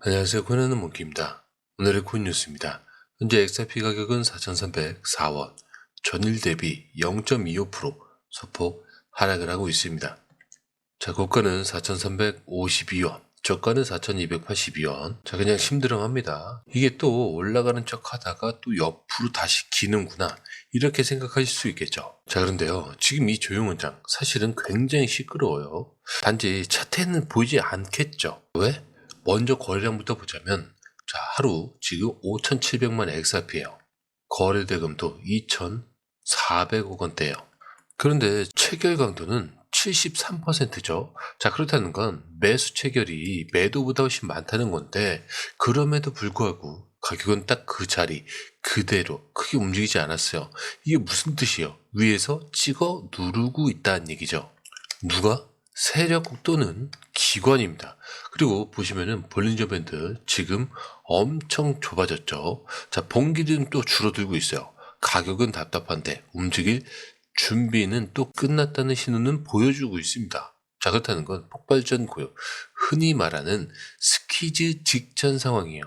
안녕하세요. 코인하는 몽키입니다. 오늘의 코인 뉴스입니다. 현재 XRP 가격은 4,304원, 전일 대비 0.25% 소폭 하락을 하고 있습니다. 자, 고가는 4,352원, 저가는 4,282원. 자, 그냥 심드렁합니다. 이게 또 올라가는 척 하다가 또 옆으로 다시 기는구나, 이렇게 생각하실 수 있겠죠. 자, 그런데요, 지금 이 조용원장 사실은 굉장히 시끄러워요. 단지 차트에는 보이지 않겠죠. 왜? 먼저 거래량부터 보자면, 자, 하루 지금 5,700만 XRP예요. 거래 대금도 2,400억 원대예요. 그런데 체결 강도는 73%죠. 자, 그렇다는 건 매수 체결이 매도보다 훨씬 많다는 건데, 그럼에도 불구하고 가격은 딱 그 자리 그대로 크게 움직이지 않았어요. 이게 무슨 뜻이에요? 위에서 찍어 누르고 있다는 얘기죠. 누가? 세력국 또는 기관입니다. 그리고 보시면은 볼린저 밴드 지금 엄청 좁아졌죠. 자, 봉기는 또 줄어들고 있어요. 가격은 답답한데 움직일 준비는 또 끝났다는 신호는 보여주고 있습니다. 자, 그렇다는 건 폭발전 고요, 흔히 말하는 스퀴즈 직전 상황이에요.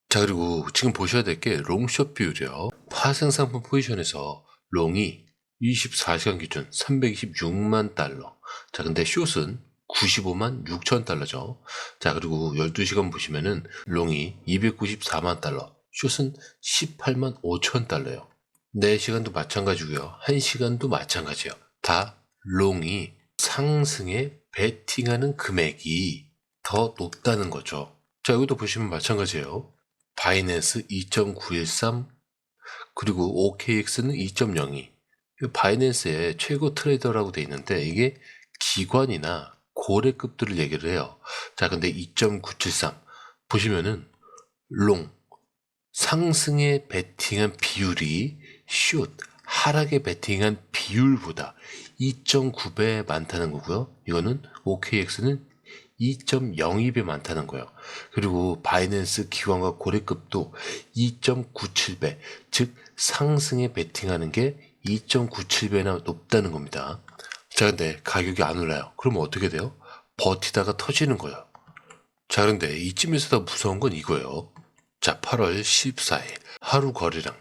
자, 그리고 지금 보셔야 될 게 롱숏 비율이요. 파생상품 포지션에서 롱이 24시간 기준 326만 달러. 자, 근데 숏은 95만 6천 달러죠. 자, 그리고 12시간 보시면은 롱이 294만 달러, 숏은 18만 5천 달러예요. 4시간도 마찬가지고요. 1시간도 마찬가지예요. 다 롱이 상승에 베팅하는 금액이 더 높다는 거죠. 자, 여기도 보시면 마찬가지예요. 바이낸스 2.913, 그리고 OKX는 2.02. 바이낸스의 최고 트레이더라고 돼 있는데, 이게 기관이나 고래급들을 얘기를 해요. 자, 근데 2.973 보시면은 롱 상승에 베팅한 비율이 숏 하락에 베팅한 비율보다 2.9배 많다는 거고요. 이거는 OKX는 2.02배 많다는 거예요. 그리고 바이낸스 기관과 고래급도 2.97배, 즉 상승에 베팅하는 게 2.97배나 높다는 겁니다. 자, 근데 가격이 안 올라요. 그러면 어떻게 돼요? 버티다가 터지는 거예요. 자, 그런데 이쯤에서 더 무서운 건 이거예요. 자, 8월 14일 하루 거래량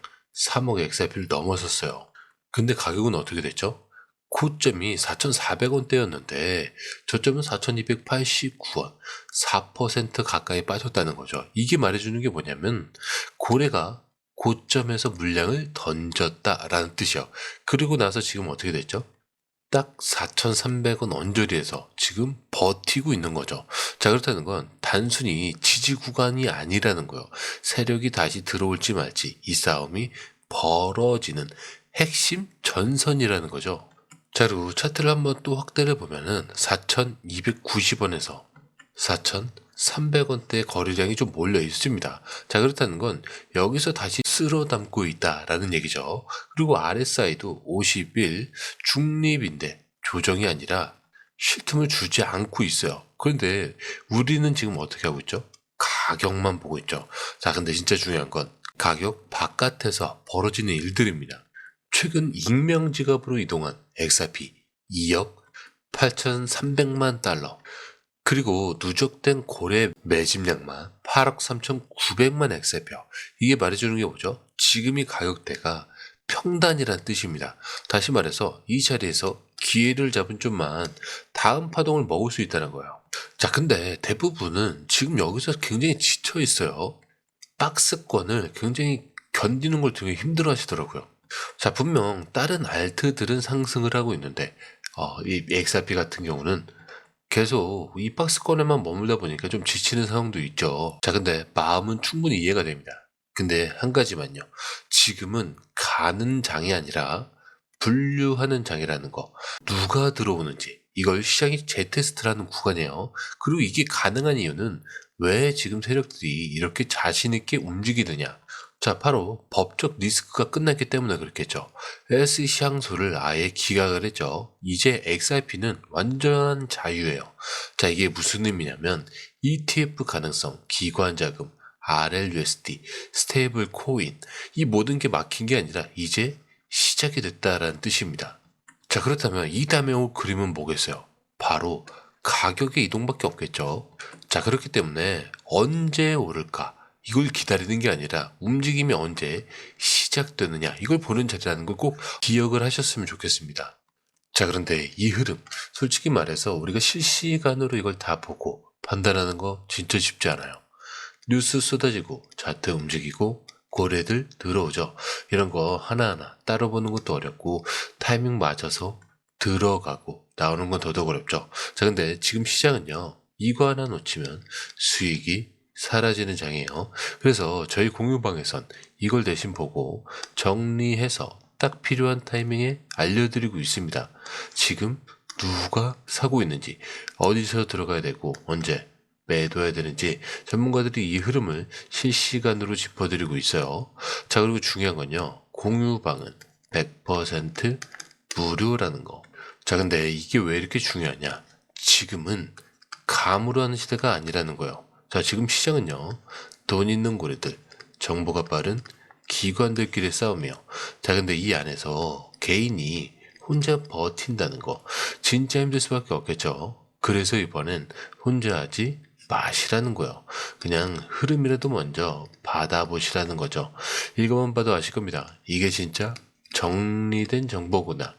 3억 XRP를 넘어섰어요. 근데 가격은 어떻게 됐죠? 고점이 4,400원대였는데 저점은 4,289원, 4% 가까이 빠졌다는 거죠. 이게 말해주는 게 뭐냐면, 고래가 고점에서 물량을 던졌다라는 뜻이요. 그리고 나서 지금 어떻게 됐죠? 딱 4,300원 언저리에서 지금 버티고 있는 거죠. 자, 그렇다는 건 단순히 지지 구간이 아니라는 거예요. 세력이 다시 들어올지 말지 이 싸움이 벌어지는 핵심 전선이라는 거죠. 자, 그리고 차트를 한번 또 확대를 보면은 4,290원에서 4,300원대 거래량이 좀 몰려 있습니다. 자, 그렇다는 건 여기서 다시 쓸어 담고 있다라는 얘기죠. 그리고 RSI도 51 중립인데 조정이 아니라 쉴 틈을 주지 않고 있어요. 그런데 우리는 지금 어떻게 하고 있죠? 가격만 보고 있죠. 자, 근데 진짜 중요한 건 가격 바깥에서 벌어지는 일들입니다. 최근 익명지갑으로 이동한 XRP 2억 8,300만 달러, 그리고 누적된 고래 매집량만 8억 3,900만 XRP요. 이게 말해주는 게 뭐죠? 지금이 가격대가 평단이란 뜻입니다. 다시 말해서 이 자리에서 기회를 잡은 좀만 다음 파동을 먹을 수 있다는 거예요. 자, 근데 대부분은 지금 여기서 굉장히 지쳐 있어요. 박스권을 굉장히 견디는 걸 되게 힘들어 하시더라고요. 자, 분명 다른 알트들은 상승을 하고 있는데, 이 XRP 같은 경우는 계속 이 박스권에만 머물다 보니까 좀 지치는 상황도 있죠. 자, 근데 마음은 충분히 이해가 됩니다. 근데 한 가지만요. 지금은 가는 장이 아니라 분류하는 장이라는 거. 누가 들어오는지, 이걸 시장이 재테스트라는 구간이에요. 그리고 이게 가능한 이유는 왜 지금 세력들이 이렇게 자신있게 움직이느냐. 자, 바로 법적 리스크가 끝났기 때문에 그렇겠죠. SEC 항소를 아예 기각을 했죠. 이제 XRP는 완전한 자유예요. 자, 이게 무슨 의미냐면 ETF 가능성, 기관 자금, RLUSD, 스테이블 코인, 이 모든 게 막힌 게 아니라 이제 시작이 됐다라는 뜻입니다. 자, 그렇다면 이 다음에 올 그림은 뭐겠어요? 바로 가격의 이동밖에 없겠죠. 자, 그렇기 때문에 언제 오를까? 이걸 기다리는 게 아니라 움직임이 언제 시작되느냐, 이걸 보는 자리라는 걸 꼭 기억을 하셨으면 좋겠습니다. 자, 그런데 이 흐름, 솔직히 말해서 우리가 실시간으로 이걸 다 보고 판단하는 거 진짜 쉽지 않아요. 뉴스 쏟아지고 차트 움직이고 고래들 들어오죠. 이런 거 하나하나 따로 보는 것도 어렵고 타이밍 맞아서 들어가고 나오는 건 더더욱 어렵죠. 자, 근데 지금 시장은요, 이거 하나 놓치면 수익이 사라지는 장이에요. 그래서 저희 공유방에선 이걸 대신 보고 정리해서 딱 필요한 타이밍에 알려드리고 있습니다. 지금 누가 사고 있는지, 어디서 들어가야 되고 언제 매도해야 되는지 전문가들이 이 흐름을 실시간으로 짚어드리고 있어요. 자, 그리고 중요한 건요, 공유방은 100% 무료라는 거. 자, 근데 이게 왜 이렇게 중요하냐? 지금은 감으로 하는 시대가 아니라는 거예요. 자, 지금 시장은요, 돈 있는 고래들, 정보가 빠른 기관들끼리 싸우며, 자, 근데 이 안에서 개인이 혼자 버틴다는 거 진짜 힘들 수밖에 없겠죠. 그래서 이번엔 혼자 하지 마시라는 거예요. 그냥 흐름이라도 먼저 받아보시라는 거죠. 이거만 봐도 아실 겁니다. 이게 진짜 정리된 정보구나.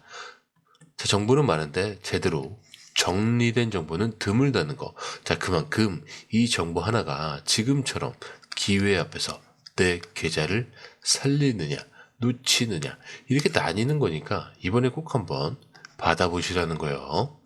자, 정보는 많은데 제대로 정리된 정보는 드물다는 거. 자, 그만큼 이 정보 하나가 지금처럼 기회 앞에서 내 계좌를 살리느냐 놓치느냐 이렇게 나뉘는 거니까 이번에 꼭 한번 받아보시라는 거예요.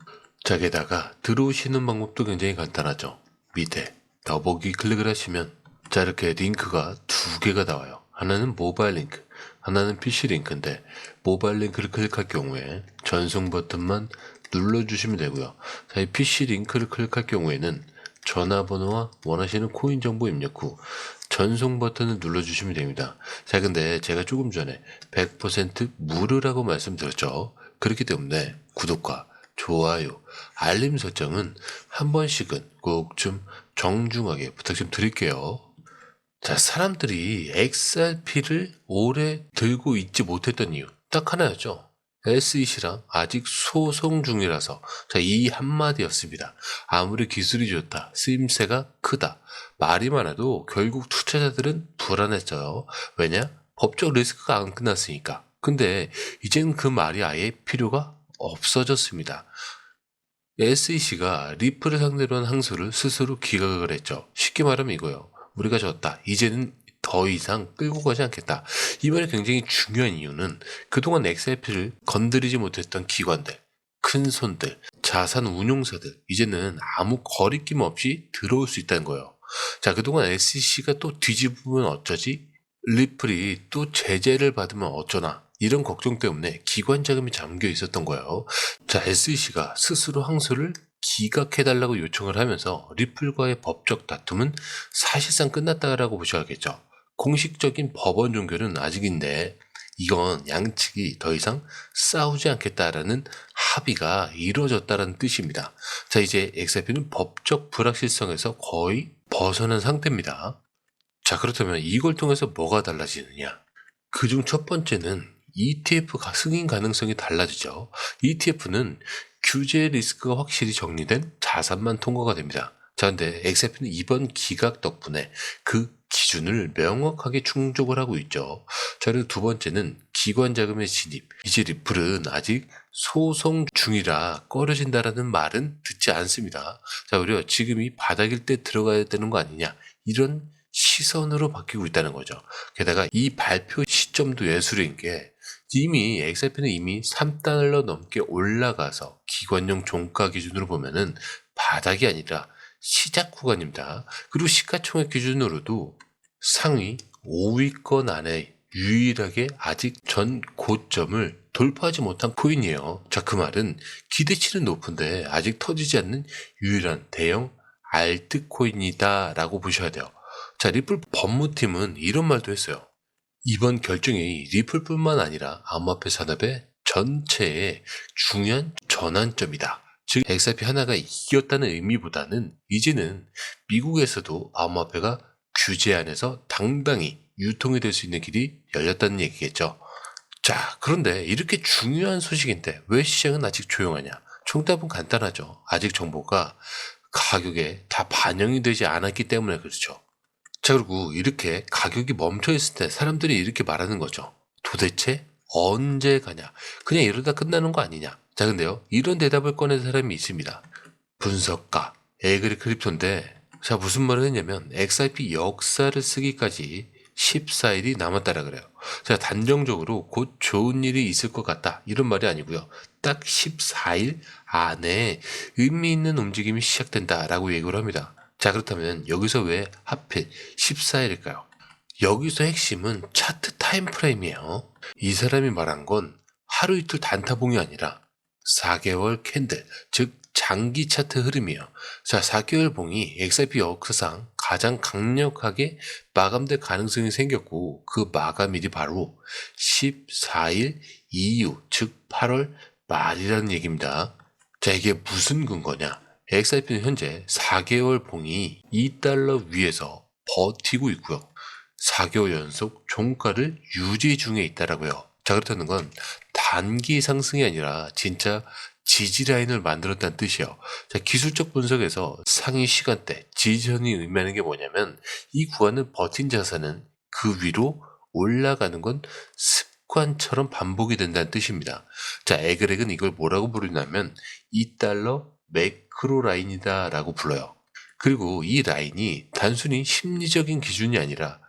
자, 게다가 들어오시는 방법도 굉장히 간단하죠. 밑에 더보기 클릭을 하시면 자, 이렇게 링크가 두 개가 나와요. 하나는 모바일 링크, 하나는 PC 링크인데 모바일 링크를 클릭할 경우에 전송 버튼만 눌러주시면 되고요. 자, 이 PC 링크를 클릭할 경우에는 전화번호와 원하시는 코인 정보 입력 후 전송 버튼을 눌러주시면 됩니다. 자, 근데 제가 조금 전에 100% 무료라고 말씀드렸죠. 그렇기 때문에 구독과 좋아요, 알림 설정은 한 번씩은 꼭 좀 정중하게 부탁 좀 드릴게요. 자, 사람들이 XRP를 오래 들고 있지 못했던 이유 딱 하나였죠. SEC랑 아직 소송 중이라서. 자, 이 한마디였습니다. 아무리 기술이 좋다, 쓰임새가 크다, 말이 많아도 결국 투자자들은 불안했어요. 왜냐? 법적 리스크가 안 끝났으니까. 근데 이젠 그 말이 아예 필요가 없어졌습니다. SEC가 리플을 상대로 한 항소를 스스로 기각을 했죠. 쉽게 말하면 이거예요. 우리가 졌다. 이제는 더 이상 끌고 가지 않겠다. 이 말이 굉장히 중요한 이유는 그동안 XRP를 건드리지 못했던 기관들, 큰 손들, 자산 운용사들, 이제는 아무 거리낌 없이 들어올 수 있다는 거예요. 자, 그동안 SEC가 또 뒤집으면 어쩌지? 리플이 또 제재를 받으면 어쩌나? 이런 걱정 때문에 기관 자금이 잠겨 있었던 거예요. 자, SEC가 스스로 항소를 기각해달라고 요청을 하면서 리플과의 법적 다툼은 사실상 끝났다라고 보셔야겠죠. 공식적인 법원 종결은 아직인데 이건 양측이 더 이상 싸우지 않겠다라는 합의가 이루어졌다는 뜻입니다. 자, 이제 XRP는 법적 불확실성에서 거의 벗어난 상태입니다. 자, 그렇다면 이걸 통해서 뭐가 달라지느냐? 그중 첫 번째는 ETF 승인 가능성이 달라지죠. ETF는 규제 리스크가 확실히 정리된 자산만 통과가 됩니다. 자, 근데 XRP는 이번 기각 덕분에 그 기준을 명확하게 충족을 하고 있죠. 자, 그리고 두 번째는 기관 자금의 진입. 이제 리플은 아직 소송 중이라 꺼려진다라는 말은 듣지 않습니다. 자, 오히려 지금이 바닥일 때 들어가야 되는 거 아니냐, 이런 시선으로 바뀌고 있다는 거죠. 게다가 이 발표 시점도 예술인 게 이미 XRP는 이미 3달러 넘게 올라가서 기관용 종가 기준으로 보면은 바닥이 아니라 시작 구간입니다. 그리고 시가총액 기준으로도 상위 5위권 안에 유일하게 아직 전 고점을 돌파하지 못한 코인이에요. 자, 그 말은 기대치는 높은데 아직 터지지 않는 유일한 대형 알트코인이다 라고 보셔야 돼요. 자, 리플 법무팀은 이런 말도 했어요. 이번 결정이 리플뿐만 아니라 암호화폐 산업의 전체의 중요한 전환점이다. 즉, XRP 하나가 이겼다는 의미보다는 이제는 미국에서도 암호화폐가 규제 안에서 당당히 유통이 될 수 있는 길이 열렸다는 얘기겠죠. 자, 그런데 이렇게 중요한 소식인데 왜 시장은 아직 조용하냐? 정답은 간단하죠. 아직 정보가 가격에 다 반영이 되지 않았기 때문에 그렇죠. 자, 그리고 이렇게 가격이 멈춰있을 때 사람들이 이렇게 말하는 거죠. 도대체 언제 가냐? 그냥 이러다 끝나는 거 아니냐? 자, 근데요, 이런 대답을 꺼낸 사람이 있습니다. 분석가 에그리 크립토인데, 자, 무슨 말을 했냐면 XRP 역사를 쓰기까지 14일이 남았다라 그래요. 자, 단정적으로 곧 좋은 일이 있을 것 같다 이런 말이 아니고요. 딱 14일 안에 의미 있는 움직임이 시작된다라고 얘기를 합니다. 자, 그렇다면 여기서 왜 하필 14일일까요? 여기서 핵심은 차트 타임 프레임이에요. 이 사람이 말한 건 하루 이틀 단타봉이 아니라 4개월 캔들, 즉 장기 차트 흐름이에요. 자, 4개월 봉이 XRP 역사상 가장 강력하게 마감될 가능성이 생겼고, 그 마감일이 바로 14일 이후, 즉 8월 말이라는 얘기입니다. 자, 이게 무슨 근거냐? XRP는 현재 4개월 봉이 2달러 위에서 버티고 있고요. 4개월 연속 종가를 유지 중에 있다라고요. 자, 그렇다는 건 단기 상승이 아니라 진짜 지지라인을 만들었다는 뜻이에요. 자, 기술적 분석에서 상위 시간대 지지선이 의미하는 게 뭐냐면, 이 구간을 버틴 자산은 그 위로 올라가는 건 습관처럼 반복이 된다는 뜻입니다. 자, 에그렉은 이걸 뭐라고 부르냐면 2달러 매크로 라인이다 라고 불러요. 그리고 이 라인이 단순히 심리적인 기준이 아니라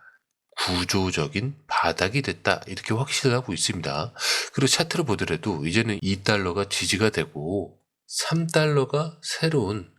구조적인 바닥이 됐다 이렇게 확신을 하고 있습니다. 그리고 차트를 보더라도 이제는 2달러가 지지가 되고 3달러가 새로운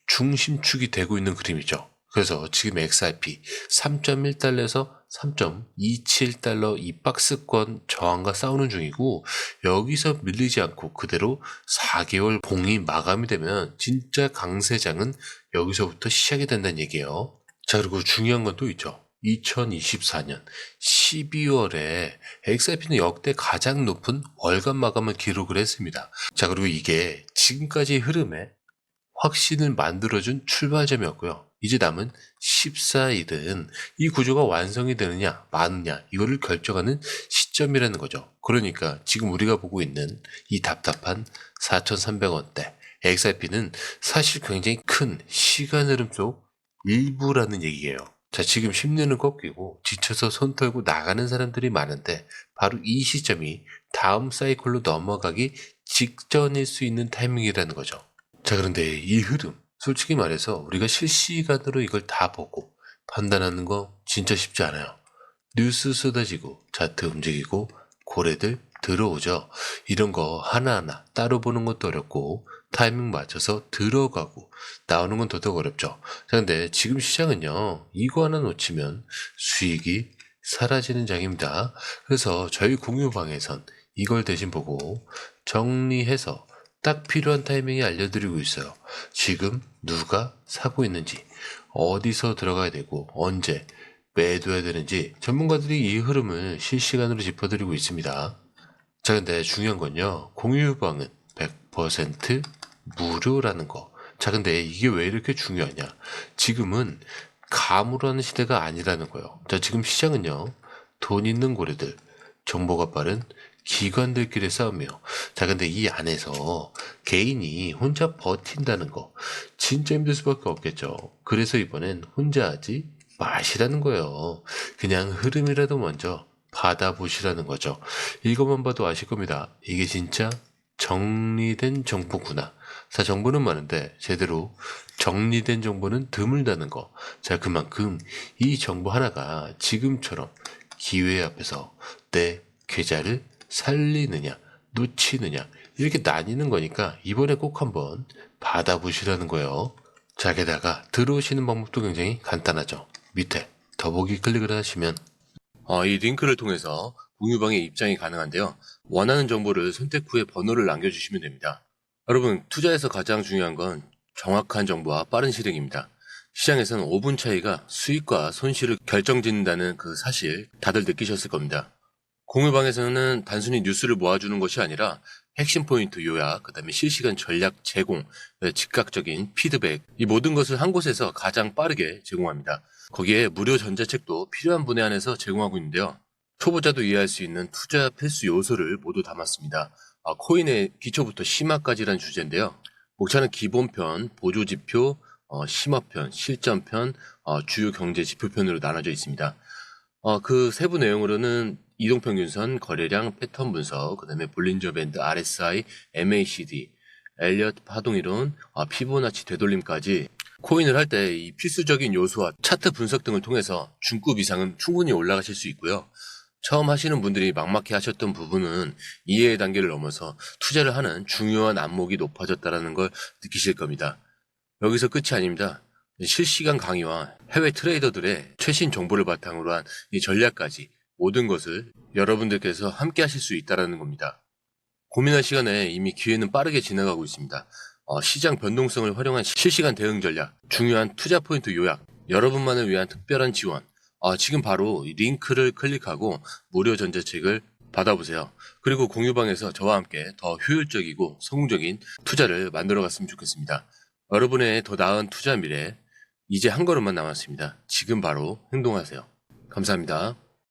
중심축이 되고 있는 그림이죠. 그래서 지금 XRP 3.1달러에서 3.27달러 이 박스권 저항과 싸우는 중이고, 여기서 밀리지 않고 그대로 4개월 봉이 마감이 되면 진짜 강세장은 여기서부터 시작이 된다는 얘기예요. 자, 그리고 중요한 건 또 있죠. 2024년 12월에 XRP는 역대 가장 높은 월간 마감을 기록을 했습니다. 자, 그리고 이게 지금까지의 흐름에 확신을 만들어준 출발점이었고요. 이제 남은 14일은 이 구조가 완성이 되느냐 마느냐 이거를 결정하는 시점이라는 거죠. 그러니까 지금 우리가 보고 있는 이 답답한 4,300원대 XRP는 사실 굉장히 큰 시간 흐름 속 일부라는 얘기예요. 자, 지금 심리는 꺾이고 지쳐서 손 털고 나가는 사람들이 많은데, 바로 이 시점이 다음 사이클로 넘어가기 직전일 수 있는 타이밍이라는 거죠. 자, 그런데 이 흐름, 솔직히 말해서 우리가 실시간으로 이걸 다 보고 판단하는 거 진짜 쉽지 않아요. 뉴스 쏟아지고 차트 움직이고 고래들 들어오죠. 이런 거 하나하나 따로 보는 것도 어렵고 타이밍 맞춰서 들어가고 나오는 건 더더욱 어렵죠. 자, 근데 지금 시장은요, 이거 하나 놓치면 수익이 사라지는 장입니다. 그래서 저희 공유방에선 이걸 대신 보고 정리해서 딱 필요한 타이밍에 알려드리고 있어요. 지금 누가 사고 있는지, 어디서 들어가야 되고 언제 매도해야 되는지 전문가들이 이 흐름을 실시간으로 짚어드리고 있습니다. 자, 근데 중요한 건요, 공유방은 100% 무료라는 거. 자, 근데 이게 왜 이렇게 중요하냐? 지금은 가물하는 시대가 아니라는 거예요. 자, 지금 시장은요, 돈 있는 고래들, 정보가 빠른 기관들끼리의 싸움이에요. 자, 근데 이 안에서 개인이 혼자 버틴다는 거 진짜 힘들 수밖에 없겠죠. 그래서 이번엔 혼자 하지 마시라는 거예요. 그냥 흐름이라도 먼저 받아보시라는 거죠. 이것만 봐도 아실 겁니다. 이게 진짜 정리된 정보구나. 자, 정보는 많은데 제대로 정리된 정보는 드물다는 거. 자, 그만큼 이 정보 하나가 지금처럼 기회 앞에서 내 계좌를 살리느냐 놓치느냐 이렇게 나뉘는 거니까 이번에 꼭 한번 받아보시라는 거예요. 자, 게다가 들어오시는 방법도 굉장히 간단하죠. 밑에 더보기 클릭을 하시면 이 링크를 통해서 공유방에 입장이 가능한데요. 원하는 정보를 선택 후에 번호를 남겨주시면 됩니다. 여러분, 투자에서 가장 중요한 건 정확한 정보와 빠른 실행입니다. 시장에서는 5분 차이가 수익과 손실을 결정짓는다는 그 사실 다들 느끼셨을 겁니다. 공유방에서는 단순히 뉴스를 모아주는 것이 아니라 핵심 포인트 요약, 그 다음에 실시간 전략 제공, 즉각적인 피드백, 이 모든 것을 한 곳에서 가장 빠르게 제공합니다. 거기에 무료 전자책도 필요한 분에 한해서 제공하고 있는데요. 초보자도 이해할 수 있는 투자 필수 요소를 모두 담았습니다. 코인의 기초부터 심화까지란 주제인데요. 목차는 기본편, 보조지표, 심화편, 실전편, 주요 경제 지표편으로 나눠져 있습니다. 그 세부 내용으로는 이동평균선, 거래량, 패턴 분석, 그 다음에 볼린저 밴드, RSI, MACD, 엘리엇 파동이론, 피보나치 되돌림까지 코인을 할 때 이 필수적인 요소와 차트 분석 등을 통해서 중급 이상은 충분히 올라가실 수 있고요. 처음 하시는 분들이 막막해 하셨던 부분은 이해의 단계를 넘어서 투자를 하는 중요한 안목이 높아졌다는 걸 느끼실 겁니다. 여기서 끝이 아닙니다. 실시간 강의와 해외 트레이더들의 최신 정보를 바탕으로 한 이 전략까지 모든 것을 여러분들께서 함께 하실 수 있다는 겁니다. 고민할 시간에 이미 기회는 빠르게 지나가고 있습니다. 시장 변동성을 활용한 실시간 대응 전략, 중요한 투자 포인트 요약, 여러분만을 위한 특별한 지원, 지금 바로 이 링크를 클릭하고 무료 전자책을 받아보세요. 그리고 공유방에서 저와 함께 더 효율적이고 성공적인 투자를 만들어 갔으면 좋겠습니다. 여러분의 더 나은 투자 미래, 이제 한 걸음만 남았습니다. 지금 바로 행동하세요. 감사합니다.